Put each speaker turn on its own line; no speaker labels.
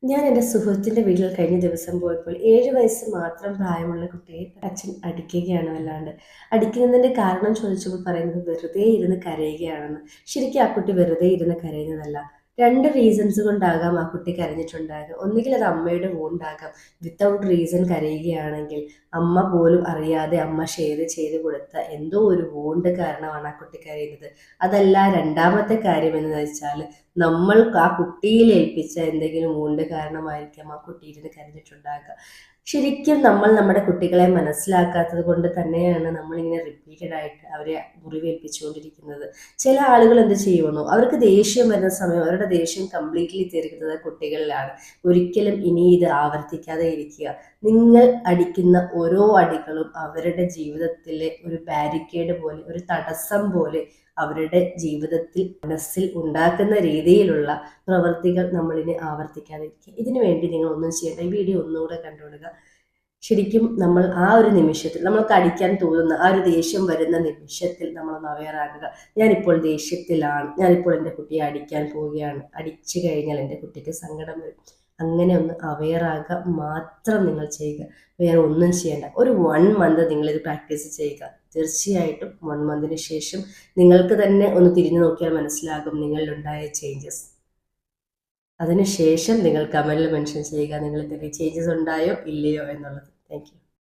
ഞാൻ എൻ്റെ സുഹൃത്തിൻ്റെ വീട്ടിൽ കഴിഞ്ഞ ദിവസം പോയപ്പോൾ 7 വയസ്സ് മാത്രം പ്രായമുള്ള കുട്ടിയെ അച്ഛൻ അടിക്കുകയാണ് വല്ലാണ്ട്. അടിക്കുന്നതിൻ്റെ കാരണം ചോദിച്ചപ്പോൾ പറയുന്നത് വെറുതെ ഇരുന്ന് കരയുകയാണെന്ന്. ശരിക്കും ആ കുട്ടി വെറുതെ ഇരുന്ന് കരയുന്നതല്ല. 2 റീസൺസ് കൊണ്ടാകാം ആ കുട്ടി കരഞ്ഞിട്ടുണ്ടാകുക. ഒന്നുകിൽ അത് അമ്മയുടെ വോണ്ടാകാം. വിത്തൗട്ട് റീസൺ കരയുകയാണെങ്കിൽ അമ്മ പോലും അറിയാതെ അമ്മ ഷെയർ ചെയ്ത് കൊടുത്ത എന്തോ ഒരു വോണ്ട് കാരണമാണ് ആ കുട്ടി കരയുന്നത്. അതല്ല രണ്ടാമത്തെ കാര്യം എന്ന് വെച്ചാൽ നമ്മൾ ആ കുട്ടിയിൽ ഏൽപ്പിച്ച എന്തെങ്കിലും വോണ്ട് കാരണമായിരിക്കാം ആ കുട്ടി ഇരുന്ന് കരഞ്ഞിട്ടുണ്ടാകുക. ശരിക്കും നമ്മൾ നമ്മുടെ കുട്ടികളെ മനസ്സിലാക്കാത്തത് കൊണ്ട് തന്നെയാണ് നമ്മളിങ്ങനെ റിപ്പീറ്റഡ് ആയിട്ട് അവരെ മുറിവേൽപ്പിച്ചുകൊണ്ടിരിക്കുന്നത്. ചില ആളുകൾ എന്ത് ചെയ്യുമെന്നോ, അവർക്ക് ദേഷ്യം വരുന്ന സമയം അവരുടെ ദേഷ്യം കംപ്ലീറ്റ്ലി തീർക്കുന്നത് കുട്ടികളിലാണ്. ഒരിക്കലും ഇനി ഇത് ആവർത്തിക്കാതെ ഇരിക്കുക. നിങ്ങൾ അടിക്കുന്ന ഓരോ അടികളും അവരുടെ ജീവിതത്തിലെ ഒരു ബാരിക്കേഡ് പോലെ, ഒരു തടസ്സം പോലെ അവരുടെ ജീവിതത്തിൽ മനസ്സിൽ ഉണ്ടാക്കുന്ന രീതിയിലുള്ള പ്രവൃത്തികൾ നമ്മളിനി ആവർത്തിക്കാതിരിക്കുക. ഇതിനു വേണ്ടി നിങ്ങൾ ഒന്നും ചെയ്യേണ്ട. ഈ വീഡിയോ ഒന്നുകൂടെ കണ്ടുകൊടുക്കുക. ശരിക്കും നമ്മൾ ആ ഒരു നിമിഷത്തിൽ നമ്മൾക്ക് അടിക്കാൻ തോന്നുന്ന ആ ഒരു ദേഷ്യം വരുന്ന നിമിഷത്തിൽ നമ്മളൊന്ന് അവെയറാകുക. ഞാനിപ്പോൾ ദേഷ്യത്തിലാണ്, ഞാനിപ്പോൾ എൻ്റെ കുട്ടിയെ അടിക്കാൻ പോവുകയാണ്, അടിച്ചു കഴിഞ്ഞാൽ എൻ്റെ കുട്ടിക്ക് സങ്കടം വരും. അങ്ങനെ ഒന്ന് അവെയറാകുക മാത്രം നിങ്ങൾ ചെയ്യുക. വേറെ ഒന്നും ചെയ്യേണ്ട. ഒരു 1 മന്ത് നിങ്ങളിത് പ്രാക്ടീസ് ചെയ്യുക. തീർച്ചയായിട്ടും 1 മന്തിന് ശേഷം നിങ്ങൾക്ക് തന്നെ ഒന്ന് തിരിഞ്ഞു നോക്കിയാൽ മനസ്സിലാകും നിങ്ങളിലുണ്ടായ ചേഞ്ചസ്. അതിനുശേഷം നിങ്ങൾ കമൻറ്റിൽ മെൻഷൻ ചെയ്യുക നിങ്ങൾ എന്തെങ്കിലും ചേഞ്ചസ് ഉണ്ടായോ ഇല്ലയോ എന്നുള്ളത്. Thank you.